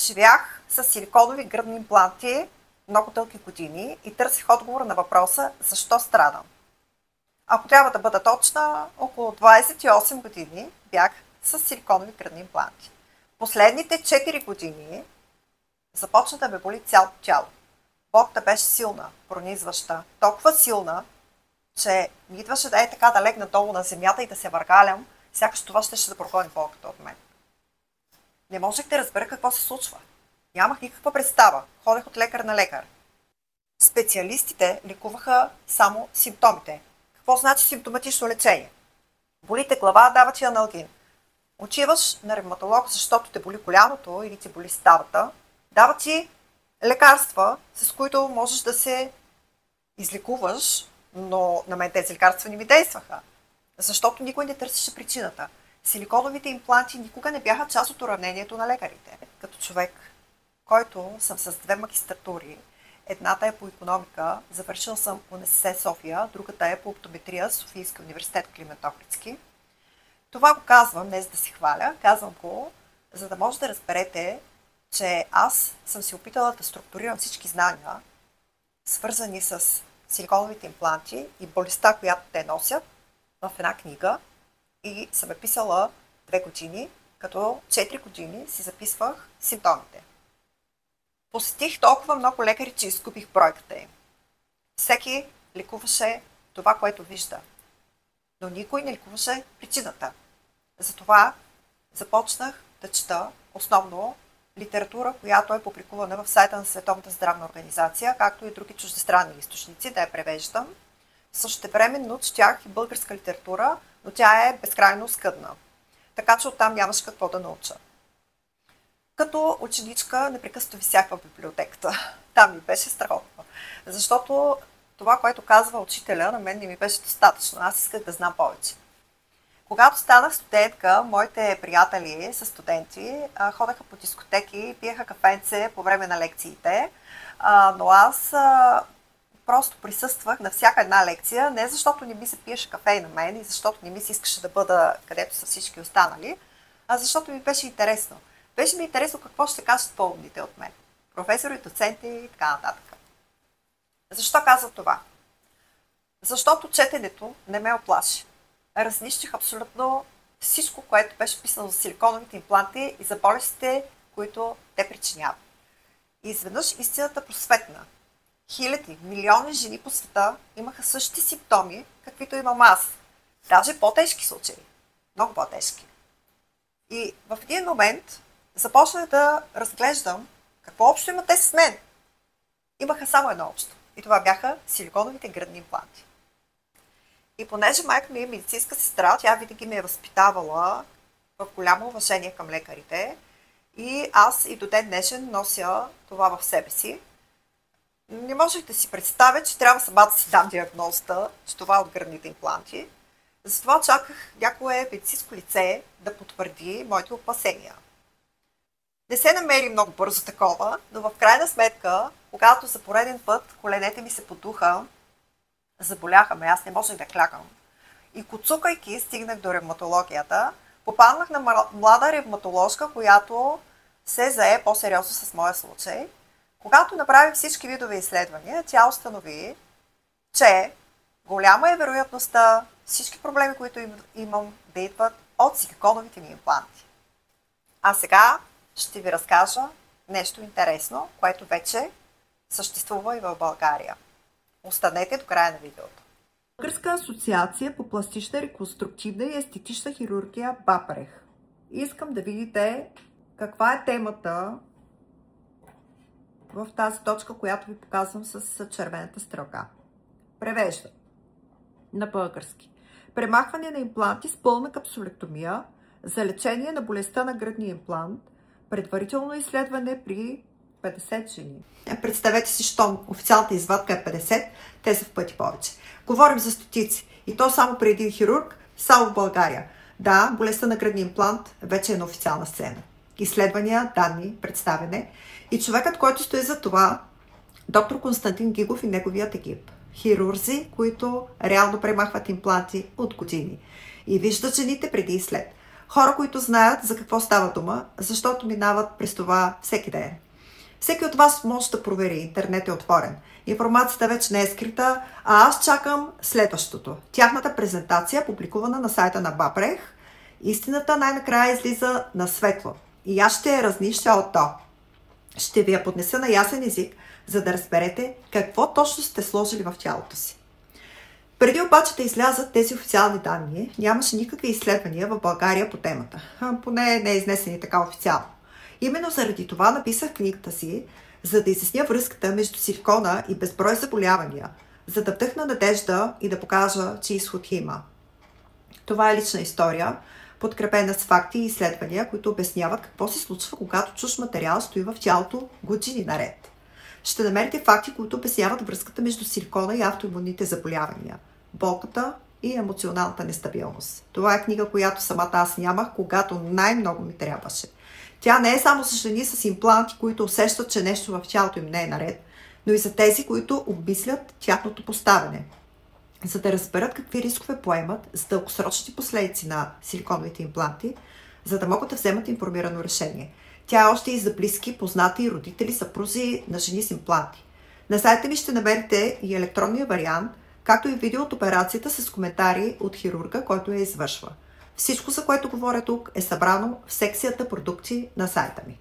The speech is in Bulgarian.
Живях с силиконови гръдни импланти много дълги години и търсих отговор на въпроса защо страдам. Ако трябва да бъда точна, около 28 години бях с силиконови гръдни импланти. Последните 4 години започна да ме боли цялото тяло. Болката беше силна, пронизваща, толкова силна, че ми идваше да е така да легна долу на земята и да се въргалям, сякаш това ще да прогони болката от мен. Не можех да разбера какво се случва. Нямах никаква представа. Ходех от лекар на лекар. Специалистите лекуваха само симптомите. Какво значи симптоматично лечение? Боли те глава, дава ти аналгин. Отиваш на ревматолог, защото те боли коляното или ти боли ставата. Дава ти лекарства, с които можеш да се излекуваш, но на мен тези лекарства не ми действаха. Защото никой не търсеше причината. Силиконовите импланти никога не бяха част от уравнението на лекарите. Като човек, който съм с 2 магистратури, едната е по икономика, завършил съм УНСС София, другата е по оптометрия, Софийски университет Климент Охридски. Това го казвам, не за да се хваля, казвам го, за да може да разберете, че аз съм се опитала да структурирам всички знания, свързани с силиконовите импланти и болестта, която те носят, в една книга и съм я писала 2 години, като 4 години си записвах симптомите. Посетих толкова много лекари, че изгубих бройката им. Всеки лекуваше това, което вижда, но никой не лекуваше причината. Затова започнах да чета основно литература, която е публикувана в сайта на Световната здравна организация, както и други чуждестранни източници, да я превеждам. Същевременно четях и българска литература, но тя е безкрайно скъдна. Така че оттам нямаш какво да науча. Като ученичка непрекъснато висях в библиотеката. Там ми беше страхотно. Защото това, което казва учителя, на мен не ми беше достатъчно. Аз исках да знам повече. Когато станах студентка, моите приятели са студенти, ходеха по дискотеки, пиеха кафенце по време на лекциите, но аз просто присъствах на всяка една лекция, не защото не ми се пиеше кафе и на мен и защото не ми се искаше да бъда където са всички останали, а защото ми беше интересно. Беше ми интересно какво ще кажат по-умните от мен. Професори, доценти и така нататък. Защо казвам това? Защото четенето не ме оплаши. Разнищих абсолютно всичко, което беше писано за силиконовите импланти и за болестите, които те причиняват. И изведнъж истината просветна. Хиляди, милиони жени по света имаха същите симптоми, каквито имам аз. Даже по-тежки случаи. Много по-тежки. И в един момент започнах да разглеждам какво общо имат те с мен. Имаха само едно общо. И това бяха силиконовите гръдни импланти. И понеже майка ми е медицинска сестра, тя винаги ме е възпитавала в голямо уважение към лекарите. И аз и до ден днешен нося това в себе си. Не можех да си представя, че трябва сама да си дам диагнозата, че това е от гръдните импланти. Затова чаках някое медицинско лице да потвърди моите опасения. Не се намери много бързо такова, но в крайна сметка, когато за пореден път коленете ми се подуха, заболяха ме, аз не можех да клякам. И коцукайки стигнах до ревматологията, попаднах на млада ревматоложка, която се зае по-сериозно с моя случай. Когато направих всички видове изследвания, тя установи, че голяма е вероятността всички проблеми, които имам, да идват от силиконовите ми импланти. А сега ще ви разкажа нещо интересно, което вече съществува и в България. Останете до края на видеото. Българска асоциация по пластична, реконструктивна и естетична хирургия БАПРЕХ. Искам да видите каква е темата в тази точка, която ви показвам с червената стрелка. Превеждам на български. Премахване на импланти с пълна капсулектомия за лечение на болестта на гръдния имплант. Предварително изследване при 50 жени. Представете си, щом официалната извадка е 50, те са в пъти повече. Говорим за стотици. И то само при един хирург, само в България. Да, болестта на гръдния имплант вече е на официална сцена. Изследвания, данни, представяне. И човекът, който стои за това, доктор Константин Гигов и неговият екип. Хирурзи, които реално премахват импланти от години. И виждат жените преди и след. Хора, които знаят за какво става дума, защото минават през това всеки ден. Всеки от вас може да провери. Интернет е отворен. Информацията вече не е скрита, а аз чакам следващото. Тяхната презентация, публикувана на сайта на Бапрех. Истината най-накрая излиза на светло. И аз ще я разнища от то. Ще ви я поднеса на ясен език, за да разберете какво точно сте сложили в тялото си. Преди обаче да излязат тези официални данни, нямаше никакви изследвания в България по темата. Поне не изнесени така официално. Именно заради това написах книгата си, за да изясня връзката между силикона и безброй заболявания, за да вдъхна надежда и да покажа, че изход има. Това е лична история, подкрепена с факти и изследвания, които обясняват какво се случва, когато чуж материал стои в тялото години наред. Ще намерите факти, които обясняват връзката между силикона и автоимунните заболявания, болката и емоционалната нестабилност. Това е книга, която самата аз нямах, когато най-много ми трябваше. Тя не е само за жени с импланти, които усещат, че нещо в тялото им не е наред, но и за тези, които обмислят тяхното поставяне, за да разберат какви рискове поемат с дългосрочни последици на силиконовите импланти, за да могат да вземат информирано решение. Тя е още и за близки, познати, родители, съпрузи на жени с импланти. На сайта ми ще намерите и електронния вариант, както и видео от операцията с коментари от хирурга, който я извършва. Всичко, за което говоря тук, е събрано в секцията продукти на сайта ми.